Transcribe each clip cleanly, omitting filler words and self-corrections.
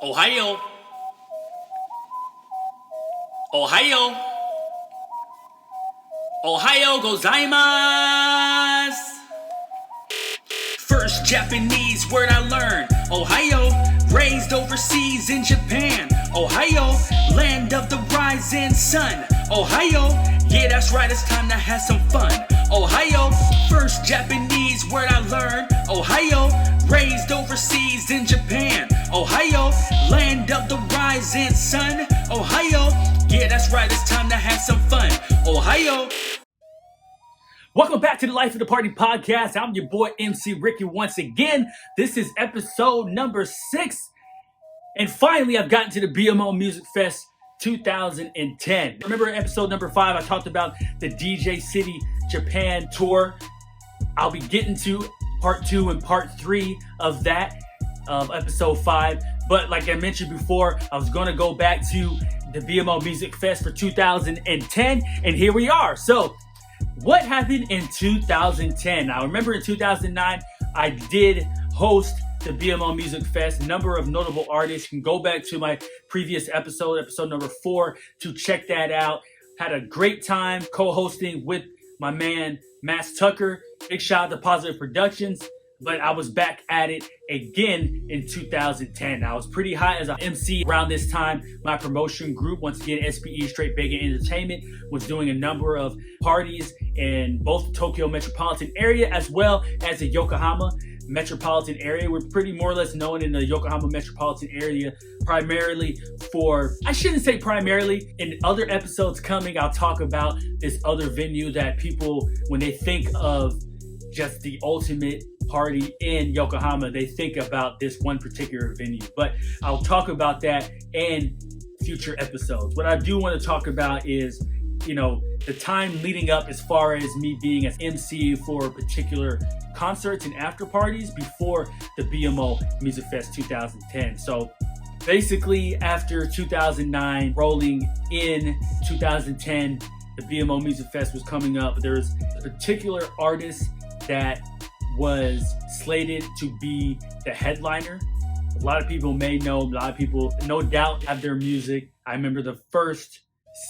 おはよう。おはよう。おはようございます。First Japanese word I learned. Ohio, raised overseas in Japan. Ohio, land of the rising sun. Ohio, yeah, that's right, it's time to have some fun. Ohio, first Japanese word I learned. Ohio, raised overseas in Japan. Ohio, land of the rising sun. Ohio, yeah, that's right, it's time to have some fun. Ohio. Welcome back to the Life of the Party podcast. I'm your boy Emcee Ricky once again. This is episode number 6. And finally, I've gotten to the BMO Music Fest 2010. Remember episode number 5, I talked about the DJ City Japan tour. I'll be getting to part 2 and part 3 of that, of episode 5. But like I mentioned before, I was going to go back to the BMO Music Fest for 2010. And here we are. So, what happened in 2010? Now, remember in 2009, I did host the BMO Music Fest. A number of notable artists. You can go back to my previous episode number 4, to check that out. Had a great time co-hosting with my man, Mass Tucker. Big shout out to Positive Productions. But I was back at it again in 2010. I was pretty hot as an MC around this time. My promotion group, once again, SPE Straight Bacon Entertainment, was doing a number of parties in both the Tokyo Metropolitan area as well as the Yokohama Metropolitan area. We're pretty more or less known in the Yokohama Metropolitan area primarily for, I shouldn't say primarily, in other episodes coming, I'll talk about this other venue that people, when they think of just the ultimate party in Yokohama, they think about this one particular venue. But I'll talk about that in future episodes. What I do want to talk about is, the time leading up as far as me being an MC for particular concerts and after parties before the BMO Music Fest 2010. So basically after 2009, rolling in 2010, the BMO Music Fest was coming up. There's a particular artist that was slated to be the headliner. A lot of people may know, a lot of people no doubt have their music. I remember the first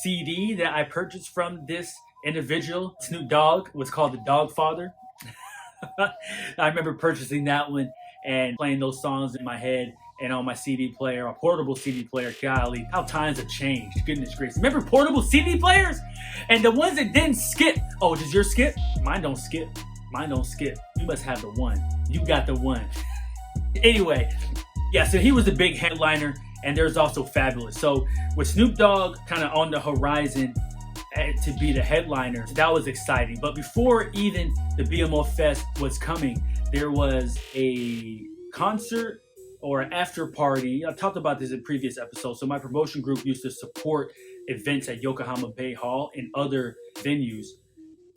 CD that I purchased from this individual, Snoop Dogg, was called The Dog Father. I remember purchasing that one and playing those songs in my head and on my CD player, a portable CD player. Golly, how times have changed. Goodness gracious. Remember portable CD players? And the ones that didn't skip. Oh, does yours skip? Mine don't skip. Mine don't skip. You must have the one. You got the one. Anyway, yeah, so he was a big headliner, and there's also Fabolous. So with Snoop Dogg kind of on the horizon to be the headliner, that was exciting. But before even the BMO Fest was coming, there was a concert or an after party. I've talked about this in previous episodes. So my promotion group used to support events at Yokohama Bay Hall and other venues.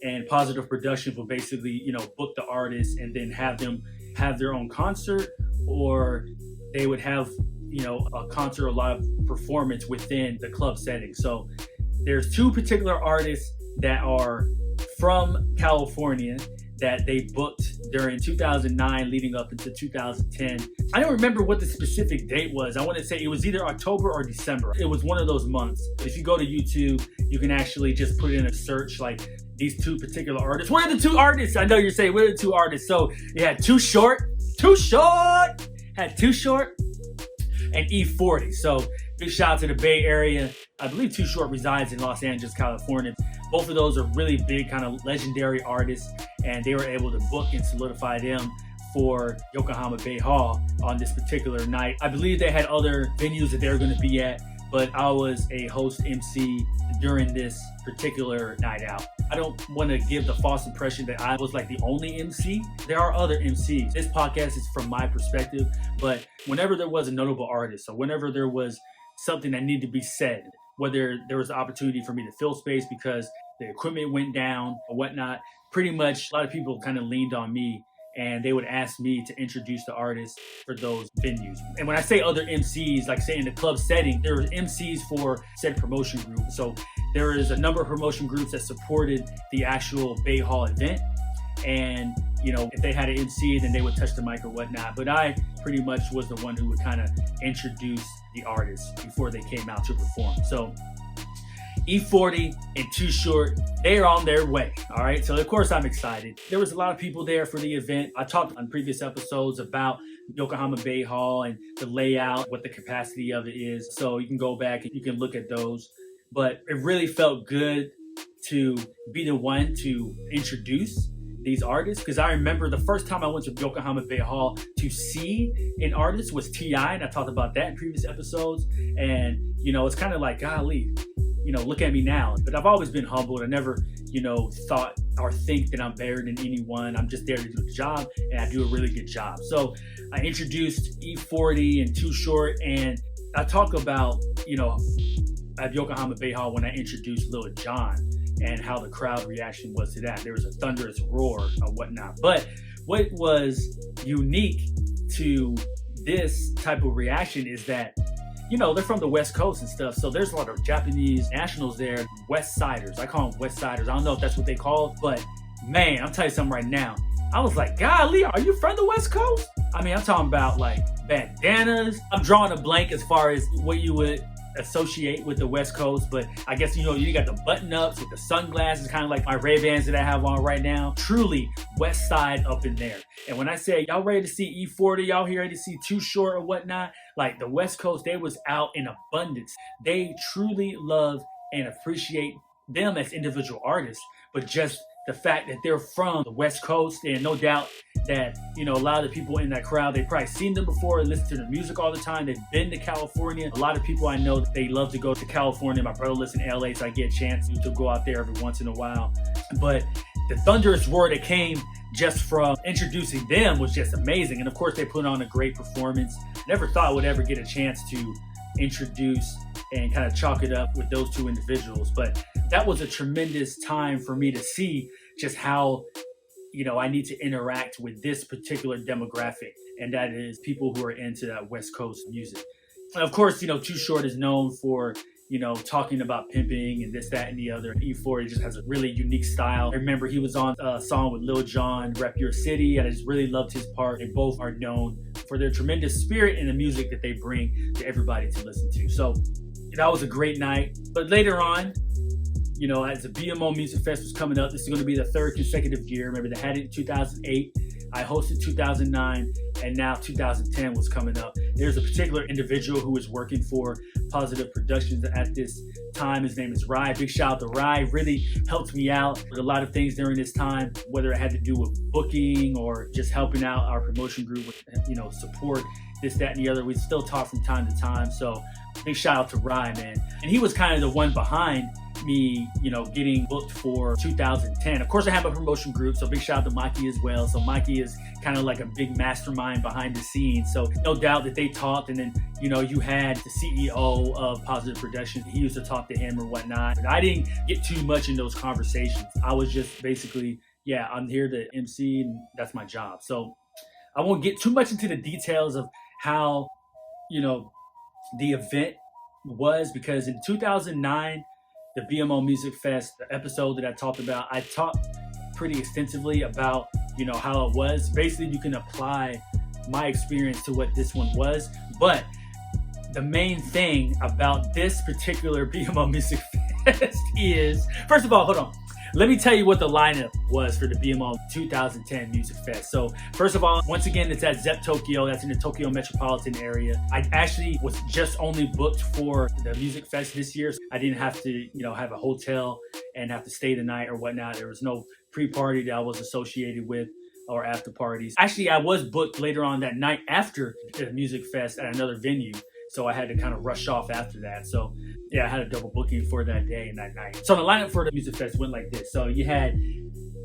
And Positive Production will basically, book the artists and then have them have their own concert, or they would have, a concert or live performance within the club setting. So there's 2 particular artists that are from California that they booked during 2009 leading up into 2010. I don't remember what the specific date was. I want to say it was either October or December. It was one of those months. If you go to YouTube, you can actually just put in a search like these 2 particular artists. What are the 2 artists? I know you're saying, what are the 2 artists? So you had Too Short, and E40. So big shout out to the Bay Area. I believe Too Short resides in Los Angeles, California. Both of those are really big, kind of legendary artists, and they were able to book and solidify them for Yokohama Bay Hall on this particular night. I believe they had other venues that they were going to be at, but I was a host MC during this particular night out. I don't want to give the false impression that I was like the only MC. There are other MCs. This podcast is from my perspective, but whenever there was a notable artist, or whenever there was something that needed to be said, whether there was an opportunity for me to fill space because the equipment went down or whatnot, pretty much a lot of people kind of leaned on me, and they would ask me to introduce the artists for those venues. And when I say other MCs, like say in the club setting, there were MCs for said promotion group. So there is a number of promotion groups that supported the actual Bay Hall event. And if they had an MC, then they would touch the mic or whatnot. But I pretty much was the one who would kind of introduce the artists before they came out to perform. So E40 and Too Short, they are on their way. All right. So of course I'm excited. There was a lot of people there for the event. I talked on previous episodes about Yokohama Bay Hall and the layout, what the capacity of it is. So you can go back and you can look at those. But it really felt good to be the one to introduce these artists, because I remember the first time I went to Yokohama Bay Hall to see an artist was T.I., and I talked about that in previous episodes. And it's kind of like, golly, look at me now. But I've always been humbled. I never thought or think that I'm better than anyone. I'm just there to do the job, and I do a really good job. So I introduced E40 and Too Short, and I talk about at Yokohama Bay Hall when I introduced Lil Jon and how the crowd reaction was to that. There was a thunderous roar or whatnot. But what was unique to this type of reaction is that, they're from the West Coast and stuff. So there's a lot of Japanese nationals there, West Siders. I call them West Siders. I don't know if that's what they call, but man, I'll tell you something right now. I was like, golly, are you from the West Coast? I mean, I'm talking about like bandanas. I'm drawing a blank as far as what you would associate with the West Coast, but I guess you got the button-ups with the sunglasses, kind of like my Ray-Bans that I have on right now. Truly West Side up in there. And when I say y'all ready to see E40, y'all here ready to see Too Short or whatnot, like the West Coast, they was out in abundance. They truly love and appreciate them as individual artists, but just the fact that they're from the West Coast, and no doubt that, a lot of the people in that crowd, they've probably seen them before and listened to their music all the time. They've been to California. A lot of people I know, they love to go to California. My brother lives in LA, so I get a chance to go out there every once in a while. But the thunderous roar that came just from introducing them was just amazing. And of course, they put on a great performance. Never thought I would ever get a chance to introduce and kind of chalk it up with those two individuals. But that was a tremendous time for me to see just how, I need to interact with this particular demographic, and that is people who are into that West Coast music. And of course, Too Short is known for, talking about pimping and this, that, and the other. E40 just has a really unique style. I remember he was on a song with Lil Jon, Rep Your City, and I just really loved his part. They both are known for their tremendous spirit and the music that they bring to everybody to listen to. So that was a great night. But later on, as the BMO Music Fest was coming up, this is going to be the third consecutive year. Remember, they had it in 2008. I hosted 2009, and now 2010 was coming up. There's a particular individual who is working for Positive Productions at this time. His name is Rye. Big shout out to Rye. Really helped me out with a lot of things during this time, whether it had to do with booking or just helping out our promotion group with, support, this, that, and the other. We still talk from time to time. So big shout out to Rye, man. And he was kind of the one behind me, getting booked for 2010. Of course, I have a promotion group, so big shout out to Mikey as well. So Mikey is kind of like a big mastermind behind the scenes. So no doubt that they talked, and then, you had the CEO of Positive Productions. He used to talk to him or whatnot. But I didn't get too much in those conversations. I was just basically, I'm here to MC, and that's my job. So I won't get too much into the details of how, the event was, because in 2009, the BMO Music Fest, the episode that I talked about, I talked pretty extensively about, how it was. Basically, you can apply my experience to what this one was. But the main thing about this particular BMO Music Fest is, first of all, hold on. Let me tell you what the lineup was for the BMO 2010 Music Fest. So first of all, once again, it's at Zepp Tokyo. That's in the Tokyo Metropolitan area. I actually was just only booked for the Music Fest this year. So I didn't have to, have a hotel and have to stay the night or whatnot. There was no pre-party that I was associated with or after parties. Actually, I was booked later on that night after the Music Fest at another venue. So I had to kind of rush off after that. So I had a double booking for that day and that night. So the lineup for the Music Fest went like this. So you had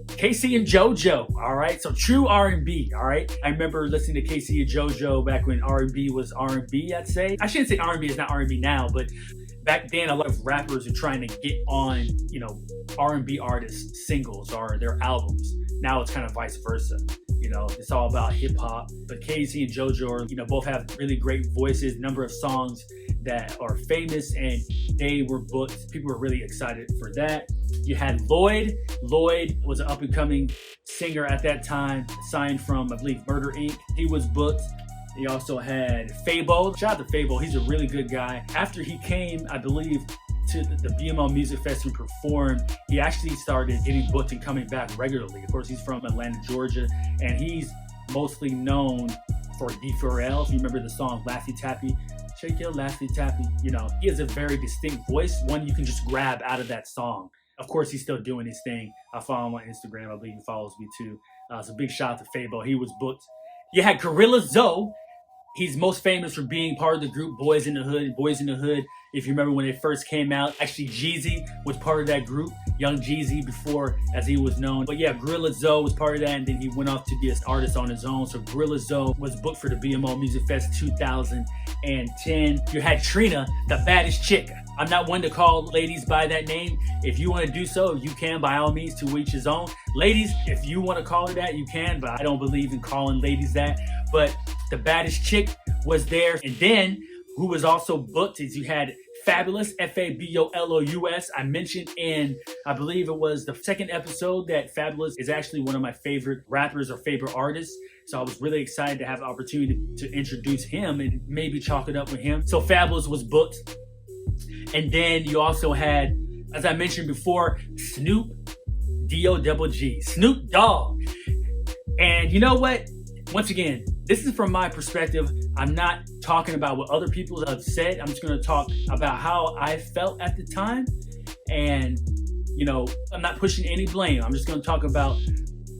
KC and JoJo, all right? So true R&B, all right? I remember listening to KC and JoJo back when R&B was R&B, I'd say. I shouldn't say R&B is not R&B now, but back then a lot of rappers are trying to get on, R&B artists' singles or their albums. Now it's kind of vice versa. it's all about hip hop. But Casey and JoJo are, both have really great voices, number of songs that are famous, and they were booked. People were really excited for that. You had Lloyd. Lloyd was an up-and-coming singer at that time, signed from, I believe, Murder Inc. He was booked. You also had Fabo. Shout out to Fabo. He's a really good guy. After he came, I believe, to the BMO Music Fest and performed, he actually started getting booked and coming back regularly. Of course, he's from Atlanta, Georgia, and he's mostly known for D4L. If you remember the song Laffy Taffy, shake your Laffy Taffy. He has a very distinct voice, one you can just grab out of that song. Of course, he's still doing his thing. I follow him on Instagram. I believe he follows me too. So big shout out to Fabo. He was booked. You had Guerilla Zoe. He's most famous for being part of the group Boys in the Hood. Boys in the Hood, if you remember when they first came out, actually Jeezy was part of that group. Young Jeezy before, as he was known. But yeah, Guerilla Zoe was part of that, and then he went off to be an artist on his own. So Guerilla Zoe was booked for the BMO Music Fest 2010. You had Trina, the baddest chick. I'm not one to call ladies by that name. If you want to do so, you can, by all means, to each his own. Ladies, if you want to call her that, you can, but I don't believe in calling ladies that. But the baddest chick was there. And then, who was also booked is you had Fabolous, Fabolous. I mentioned in, I believe it was the second episode, that Fabolous is actually one of my favorite rappers or favorite artists. So I was really excited to have the opportunity to introduce him and maybe chalk it up with him. So Fabolous was booked. And then you also had, as I mentioned before, Snoop D-O-G-G, Snoop Dogg. And you know what? Once again, this is from my perspective. I'm not talking about what other people have said. I'm just going to talk about how I felt at the time. And, I'm not pushing any blame. I'm just going to talk about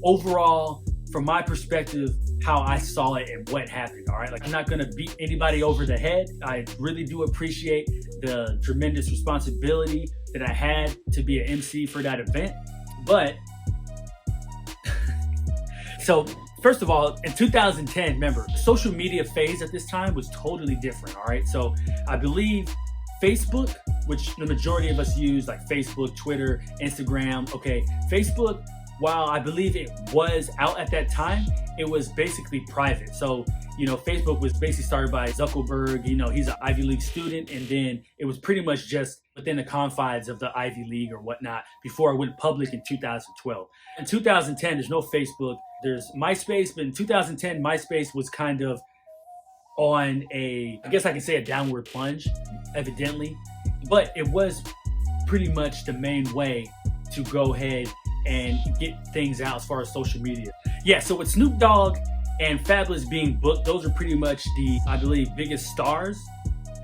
overall, from my perspective, how I saw it and what happened. All right. I'm not going to beat anybody over the head. I really do appreciate the tremendous responsibility that I had to be an MC for that event. But so first of all, in 2010, remember, the social media phase at this time was totally different, all right? So I believe Facebook, which the majority of us use, like Facebook, Twitter, Instagram, okay, Facebook, while I believe it was out at that time, it was basically private. So, Facebook was basically started by Zuckerberg, he's an Ivy League student, and then it was pretty much just within the confines of the Ivy League or whatnot before it went public in 2012. In 2010, there's no Facebook. There's MySpace, but in 2010, MySpace was kind of on I guess I can say a downward plunge, evidently. But it was pretty much the main way to go ahead and get things out as far as social media. Yeah, so with Snoop Dogg and Fabolous being booked, those are pretty much the, I believe, biggest stars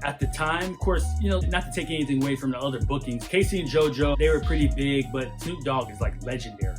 at the time. Of course, not to take anything away from the other bookings. Casey and JoJo, they were pretty big, but Snoop Dogg is like legendary,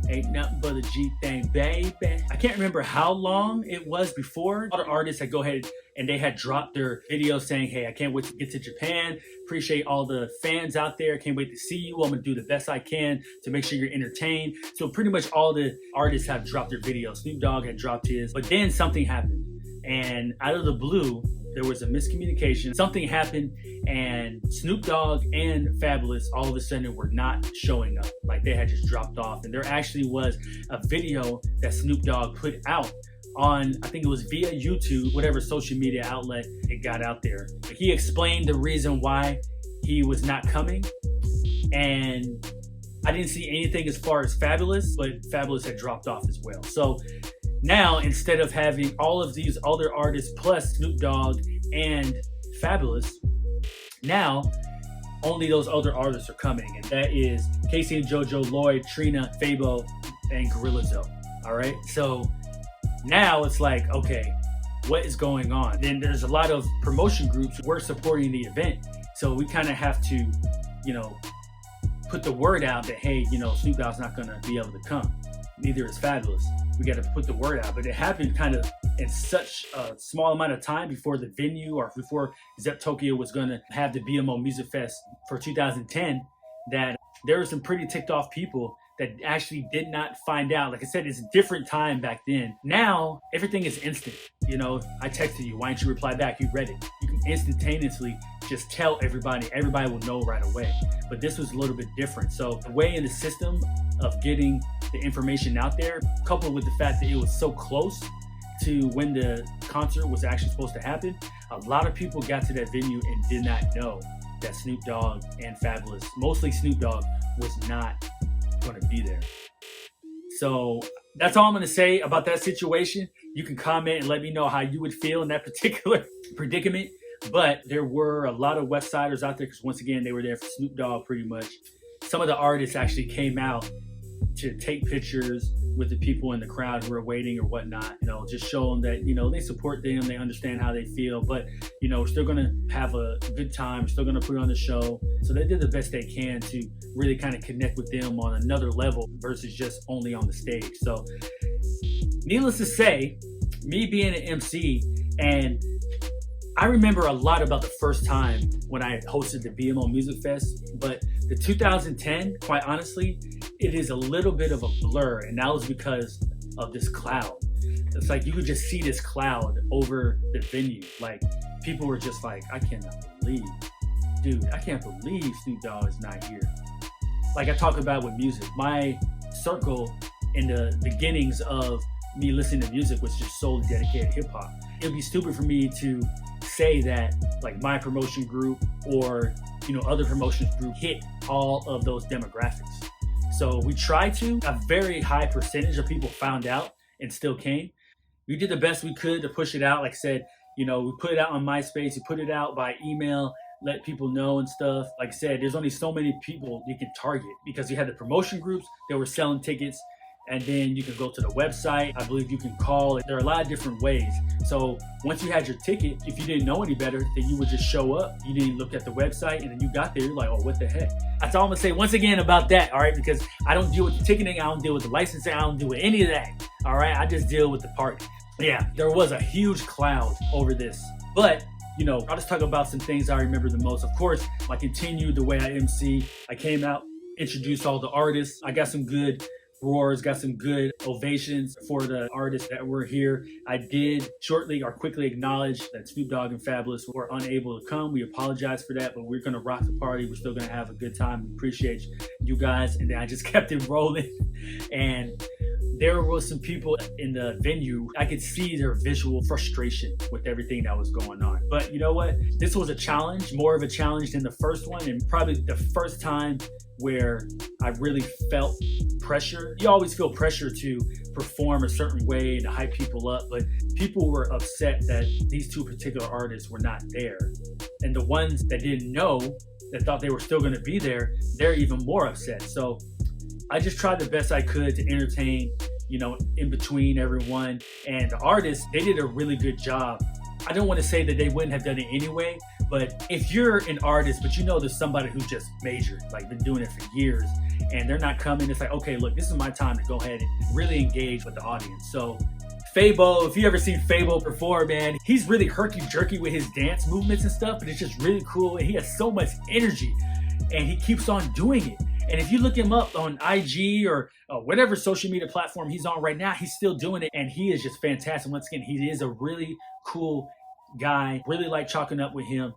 Ain't nothing but a G thing, baby. I can't remember how long it was before other artists had go ahead and they had dropped their video saying, hey, I can't wait to get to Japan. Appreciate all the fans out there. Can't wait to see you. I'm going to do the best I can to make sure you're entertained. So pretty much all the artists have dropped their videos. Snoop Dogg had dropped his, but then something happened. And out of the blue, there was a miscommunication. Something happened, and Snoop Dogg and Fabolous all of a sudden were not showing up. Like they had just dropped off. And there actually was a video that Snoop Dogg put out on, I think it was via YouTube, whatever social media outlet it got out there. He explained the reason why he was not coming. And I didn't see anything as far as Fabolous, but Fabolous had dropped off as well. So now, instead of having all of these other artists plus Snoop Dogg and Fabolous, now only those other artists are coming. And that is Casey and JoJo, Lloyd, Trina, Fabo, and Guerilla Zoe. All right. So now it's like, okay, what is going on? Then there's a lot of promotion groups who were supporting the event. So we kind of have to, put the word out that, hey, Snoop Dogg's not going to be able to come. Neither is Fabolous. We got to put the word out. But it happened kind of in such a small amount of time before the venue or before Zepp Tokyo was going to have the BMO Music Fest for 2010 that there were some pretty ticked off people that actually did not find out. Like I said, it's a different time back then. Now, everything is instant. I texted you. Why didn't you reply back? You read it. You can instantaneously just tell everybody. Everybody will know right away. But this was a little bit different. So the way in the system of getting the information out there, coupled with the fact that it was so close to when the concert was actually supposed to happen, a lot of people got to that venue and did not know that Snoop Dogg and Fabolous, mostly Snoop Dogg, was not going to be there. So that's all I'm going to say about that situation. You can comment and let me know how you would feel in that particular predicament. But there were a lot of West Siders out there because, once again, they were there for Snoop Dogg pretty much. Some of the artists actually came out to take pictures with the people in the crowd who were waiting or whatnot, just showing that, they support them, they understand how they feel, but, we're still going to have a good time, we're still going to put on the show. So they did the best they can to really kind of connect with them on another level versus just only on the stage. So needless to say, me being an MC, and I remember a lot about the first time when I hosted the BMO Music Fest, but the 2010, quite honestly, it is a little bit of a blur, and that was because of this cloud. It's like you could just see this cloud over the venue. Like, people were just like, I can't believe Snoop Dogg is not here. Like I talk about with music, my circle in the beginnings of me listening to music was just solely dedicated hip hop. It would be stupid for me to say that like my promotion group or other promotions group hit all of those demographics. So we tried to. A very high percentage of people found out and still came. We did the best we could to push it out. Like I said, we put it out on MySpace, we put it out by email, let people know and stuff. Like I said, there's only so many people you can target because you had the promotion groups that were selling tickets. And then you can go to the website. I believe you can call. There are a lot of different ways. So once you had your ticket, if you didn't know any better, then you would just show up. You didn't look at the website, and then you got there. You're like, oh, what the heck? That's all I'm gonna say once again about that, all right? Because I don't deal with the ticketing. I don't deal with the licensing. I don't deal with any of that, all right? I just deal with the party. Yeah, there was a huge cloud over this. But, I'll just talk about some things I remember the most. Of course, I continued the way I MC. I came out, introduced all the artists. I got some good roars, got some good ovations for the artists that were here. I did shortly or quickly acknowledge that Snoop Dogg and Fabolous were unable to come. We apologize for that, but we're going to rock the party. We're still going to have a good time. We appreciate you guys. And then I just kept it rolling. And there was some people in the venue. I could see their visual frustration with everything that was going on. But you know what? This was a challenge, more of a challenge than the first one, and probably the first time where I really felt pressure. You always feel pressure to perform a certain way to hype people up, but people were upset that these two particular artists were not there. And the ones that didn't know, that thought they were still going to be there, they're even more upset. So I just tried the best I could to entertain, in between everyone. And the artists, they did a really good job. I don't want to say that they wouldn't have done it anyway, but if you're an artist, but there's somebody who just majored, like been doing it for years, and they're not coming, it's like, okay, look, this is my time to go ahead and really engage with the audience. So Fabo, if you ever seen Fabo perform, man, he's really herky-jerky with his dance movements and stuff, but it's just really cool, and he has so much energy, and he keeps on doing it. And if you look him up on IG or whatever social media platform he's on right now, he's still doing it. And he is just fantastic. Once again, he is a really cool guy. Really like chalking up with him.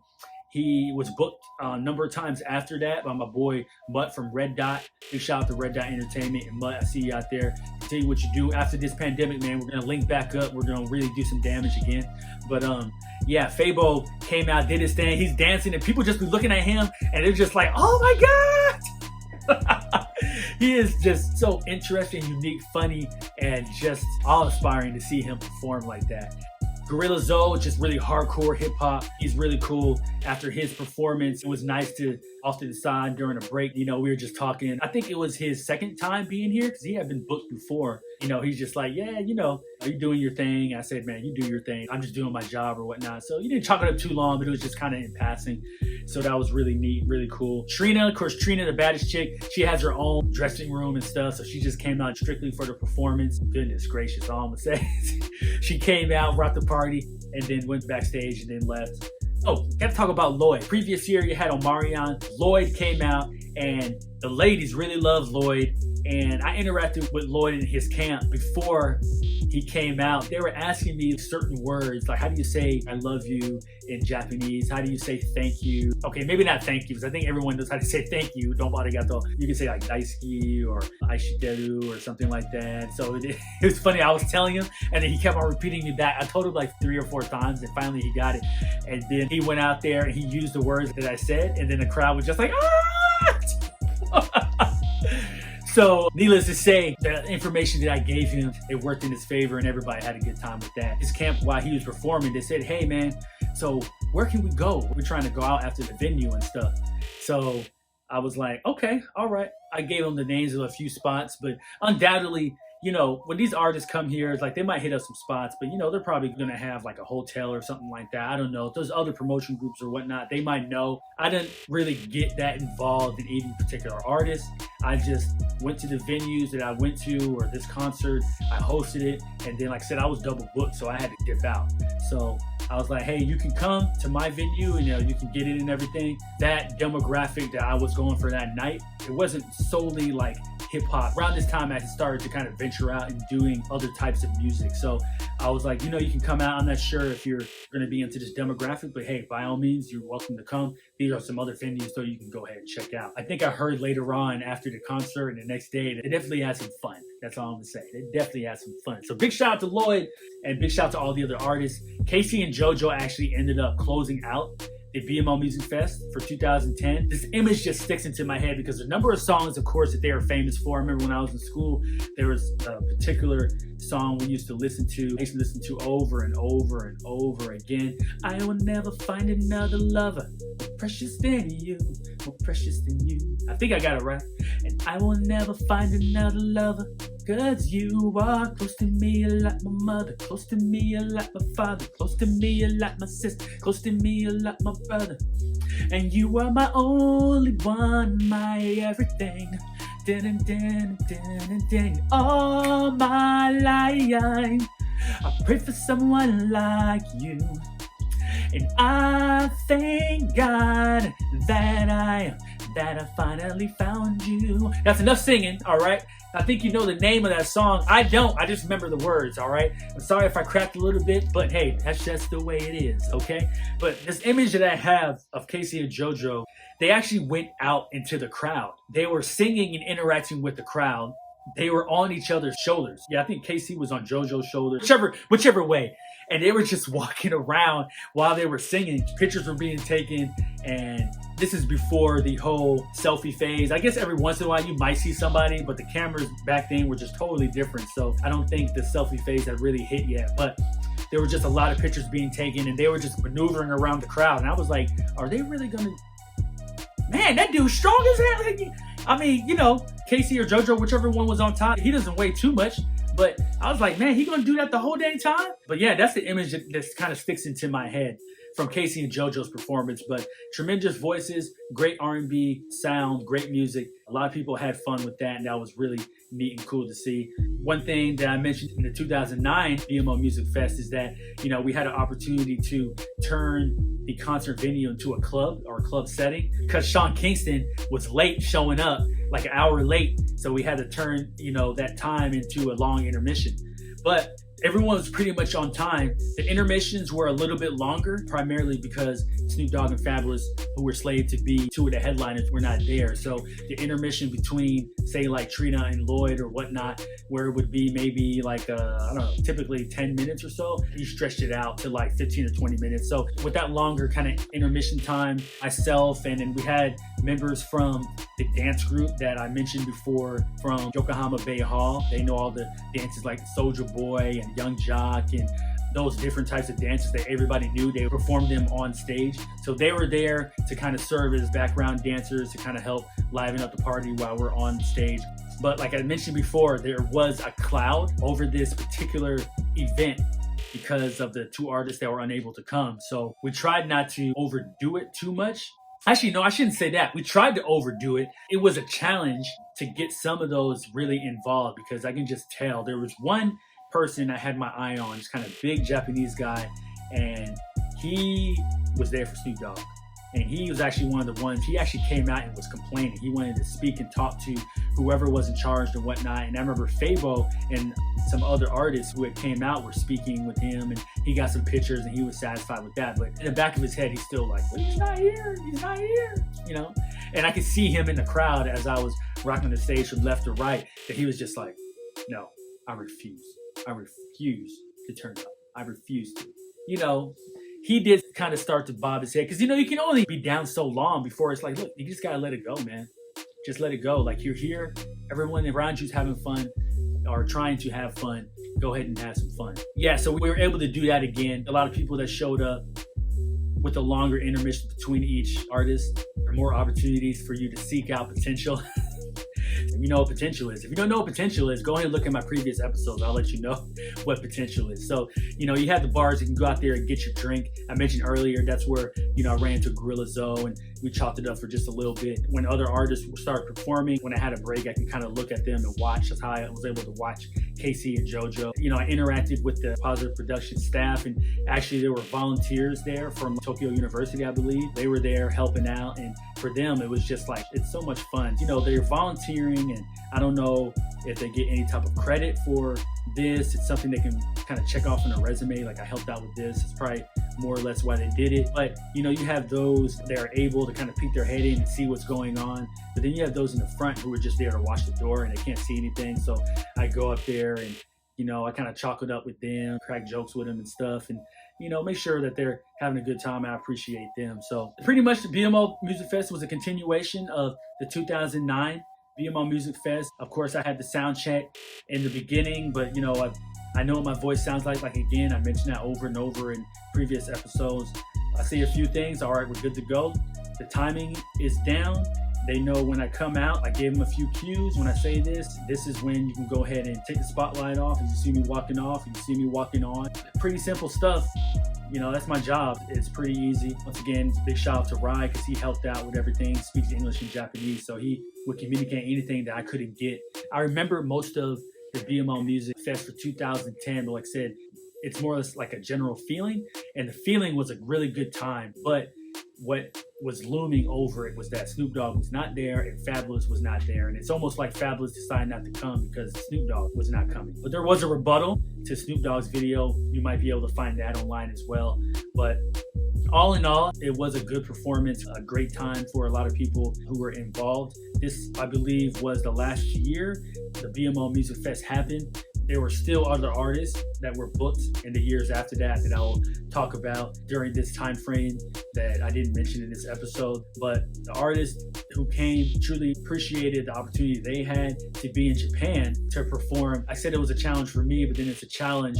He was booked a number of times after that by my boy Mutt from Red Dot. Big shout out to Red Dot Entertainment. And Mutt, I see you out there. Continue what you do. After this pandemic, man, we're going to link back up. We're going to really do some damage again. But yeah, Fabo came out, did his thing. He's dancing and people just be looking at him and they're just like, oh my God. He is just so interesting, unique, funny, and just awe-inspiring to see him perform like that. Guerilla Zoe, just really hardcore hip hop. He's really cool. After his performance, it was nice to off to the side during a break. We were just talking. I think it was his second time being here because he had been booked before. He's just like, yeah, are you doing your thing? I said, man, you do your thing. I'm just doing my job or whatnot. So you didn't talk it up too long, but it was just kind of in passing. So that was really neat, really cool. Trina, of course, Trina, the baddest chick, she has her own dressing room and stuff. So she just came out strictly for the performance. Goodness gracious, all I'm gonna say. She came out, rocked the party, and then went backstage and then left. Oh, gotta talk about Lloyd. Previous year, you had Omarion. Lloyd came out And the ladies really love Lloyd. And I interacted with Lloyd in his camp before he came out. They were asking me certain words, like how do you say I love you in Japanese? How do you say thank you? Okay, maybe not thank you, because I think everyone knows how to say thank you. Don't bother gato. You can say like daisuki or aishiteru or something like that. So it was funny. I was telling him, and then he kept on repeating me back. I told him like 3 or 4 times, and finally he got it. And then he went out there and he used the words that I said, and then the crowd was just like, ah! So, needless to say, the information that I gave him, it worked in his favor, and everybody had a good time with that. His camp, while he was performing, they said, hey man, so where can we go? We're trying to go out after the venue and stuff. So I was like, okay, all right. I gave him the names of a few spots, but undoubtedly, you know, when these artists come here, it's like they might hit up some spots, but you know, they're probably going to have like a hotel or something like that. I don't know. If there's other promotion groups or whatnot, they might know. I didn't really get that involved in any particular artist. I just went to the venues that I went to, or this concert, I hosted it. And then, like I said, I was double booked, so I had to dip out. So I was like, hey, you can come to my venue and, you know, you can get it and everything. That demographic that I was going for that night, it wasn't solely like hip hop. Around this time, I had started to kind of venture out and doing other types of music. So I was like, you know, you can come out. I'm not sure if you're going to be into this demographic, but hey, by all means, you're welcome to come. These are some other venues so you can go ahead and check out. I think I heard later on after the concert and the next day, they definitely had some fun. That's all I'm going to say. They definitely had some fun. So big shout out to Lloyd and big shout out to all the other artists. Casey and JoJo actually ended up closing out the BMO Music Fest for 2010. This image just sticks into my head because the number of songs, of course, that they are famous for. I remember when I was in school, there was a particular song we used to listen to. I used to listen to over and over and over again. I will never find another lover more precious than you, more precious than you. I think I got it right. And I will never find another lover, 'cause you are close to me like my mother, close to me like my father, close to me like my sister, close to me like my brother. And you are my only one, my everything. Dun, dun, dun, dun. All my life, I pray for someone like you. And I thank God that I finally found you. That's enough singing, all right? I think you know the name of that song. I don't. I just remember the words, all right? I'm sorry if I cracked a little bit, but hey, that's just the way it is, okay? But this image that I have of Casey and JoJo, they actually went out into the crowd. They were singing and interacting with the crowd. They were on each other's shoulders. Yeah, I think Casey was on JoJo's shoulder, whichever way. And they were just walking around while they were singing. Pictures were being taken, and this is before the whole selfie phase. I guess every once in a while you might see somebody, but the cameras back then were just totally different. So I don't think the selfie phase had really hit yet. But there were just a lot of pictures being taken, and they were just maneuvering around the crowd. And I was like, are they really gonna... Man, that dude's strong as hell. I mean, you know, Casey or JoJo, whichever one was on top, he doesn't weigh too much. But I was like, man, he gonna do that the whole dang time? But yeah, that's the image that kind of sticks into my head from Casey and JoJo's performance. But tremendous voices, great R&B sound, great music. A lot of people had fun with that, and that was really neat and cool to see. One thing that I mentioned in the 2009 BMO Music Fest is that, you know, we had an opportunity to turn the concert venue into a club or a club setting because Sean Kingston was late showing up, like an hour late. So we had to turn, you know, that time into a long intermission. But everyone was pretty much on time. The intermissions were a little bit longer, primarily because Snoop Dogg and Fabolous, who were slated to be two of the headliners, were not there. So the intermission between, say, like Trina and Lloyd or whatnot, where it would be maybe like, I don't know, typically 10 minutes or so, you stretched it out to like 15 or 20 minutes. So with that longer kind of intermission time, myself, and then we had members from the dance group that I mentioned before from Yokohama Bay Hall. They know all the dances like Soulja Boy and Young Jock and those different types of dances that everybody knew. They performed them on stage. So they were there to kind of serve as background dancers to kind of help liven up the party while we're on stage. But like I mentioned before, there was a cloud over this particular event because of the two artists that were unable to come. So we tried not to overdo it too much. Actually, no, I shouldn't say that. We tried to overdo it. It was a challenge to get some of those really involved because I can just tell there was one person I had my eye on, this kind of big Japanese guy, and he was there for Snoop Dogg. And he was actually one of the ones, he actually came out and was complaining. He wanted to speak and talk to whoever was in charge and whatnot. And I remember Fabo and some other artists who had came out were speaking with him, and he got some pictures and he was satisfied with that. But in the back of his head, he's still like, well, he's not here, you know? And I could see him in the crowd as I was rocking the stage from left to right, that he was just like, no, I refuse to turn up. I refuse to. You know, he did kind of start to bob his head because, you know, you can only be down so long before it's like, look, you just got to let it go, man. Just let it go. Like, you're here. Everyone around you's having fun or trying to have fun. Go ahead and have some fun. Yeah, so we were able to do that again. A lot of people that showed up with the longer intermission between each artist. There are more opportunities for you to seek out potential. You know what potential is. If you don't know what potential is, go ahead and look at my previous episodes. I'll let you know what potential is. So, you know, you have the bars, you can go out there and get your drink. I mentioned earlier, that's where, you know, I ran into Guerilla Zoe and we chopped it up for just a little bit. When other artists started performing, when I had a break, I can kind of look at them and watch. That's how I was able to watch Casey and JoJo. You know, I interacted with the Positive Production staff, and actually there were volunteers there from Tokyo University, I believe. They were there helping out, and for them, it was just like, it's so much fun. You know, they're volunteering, and I don't know if they get any type of credit for this. It's something they can kind of check off on a resume, like I helped out with this. It's probably more or less why they did it. But, you know, you have those that are able to kind of peek their head in and see what's going on. But then you have those in the front who are just there to watch the door and they can't see anything. So I go up there and, you know, I kind of chalk it up with them, crack jokes with them and stuff, and, you know, make sure that they're having a good time. I appreciate them. So pretty much the BMO Music Fest was a continuation of the 2009 BMO Music Fest. Of course, I had the sound check in the beginning, but, you know, I know what my voice sounds like. Like, again, I mentioned that over and over in previous episodes. I say a few things. All right, we're good to go. The timing is down. They know when I come out. I gave them a few cues. When I say this is when you can go ahead and take the spotlight off. And you see me walking off, and you see me walking on. Pretty simple stuff. You know, that's my job. It's pretty easy. Once again, big shout out to Rai because he helped out with everything. Speaks English and Japanese, so he would communicate anything that I couldn't get. I remember most of the BMO Music Fest for 2010, but like I said, it's more or less like a general feeling, and the feeling was a really good time. But what was looming over it was that Snoop Dogg was not there and Fabolous was not there, and it's almost like Fabolous decided not to come because Snoop Dogg was not coming. But there was a rebuttal to Snoop Dogg's video. You might be able to find that online as well. But all in all, it was a good performance, a great time for a lot of people who were involved. This, I believe, was the last year the BMO Music Fest happened. There were still other artists that were booked in the years after that I will talk about during this time frame that I didn't mention in this episode. But the artists who came truly appreciated the opportunity they had to be in Japan to perform. I said it was a challenge for me, but then it's a challenge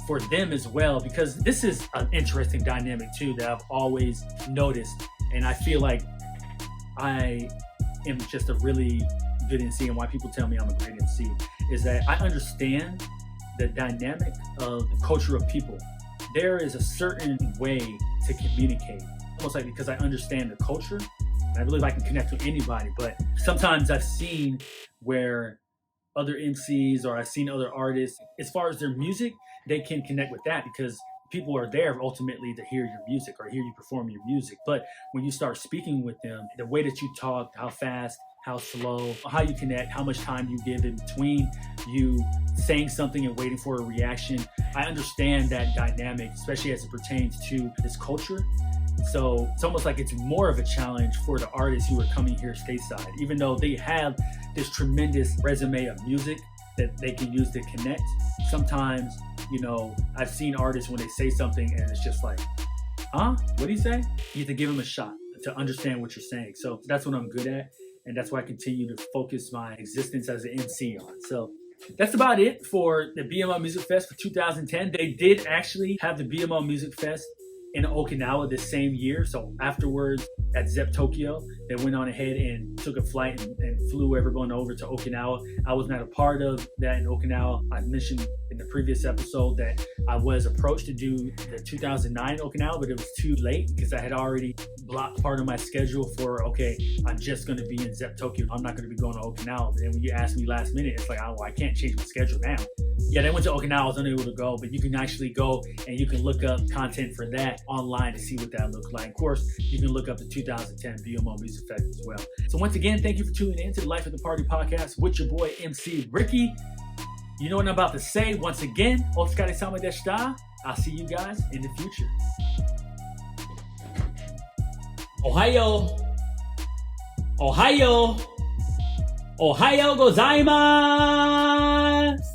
for them as well, because this is an interesting dynamic too that I've always noticed. And I feel like I am just a really good MC, and why people tell me I'm a great MC is that I understand the dynamic of the culture of people. There is a certain way to communicate, almost like because I understand the culture, and I believe I can connect with anybody. But sometimes I've seen where other MCs or I've seen other artists, as far as their music, they can connect with that because people are there ultimately to hear your music or hear you perform your music. But when you start speaking with them, the way that you talk, how fast, how slow, how you connect, how much time you give in between you saying something and waiting for a reaction. I understand that dynamic, especially as it pertains to this culture. So it's almost like it's more of a challenge for the artists who are coming here stateside, even though they have this tremendous resume of music that they can use to connect. Sometimes, you know, I've seen artists when they say something and it's just like, huh? What do you say? You have to give them a shot to understand what you're saying. So that's what I'm good at. And that's why I continue to focus my existence as an MC on. So that's about it for the BMO Music Fest for 2010. They did actually have the BMO Music Fest in Okinawa this same year. So afterwards at Zepp Tokyo, they went on ahead and took a flight and flew everyone over to Okinawa. I was not a part of that in Okinawa. I mentioned in the previous episode that I was approached to do the 2009 Okinawa, but it was too late because I had already blocked part of my schedule for, okay, I'm just going to be in Zepp Tokyo. I'm not going to be going to Okinawa. And then when you ask me last minute, it's like, oh, well, I can't change my schedule now. Yeah, they went to Okinawa. I was unable to go, but you can actually go and you can look up content for that online to see what that looks like. Of course, you can look up the 2010 BMO Music Fest as well. So once again, thank you for tuning in to the Life of the Party podcast with your boy Emcee Ricky. You know what I'm about to say. Once again, otsukare-sama deshita. I'll see you guys in the future. おはよう。おはよう。おはようございます。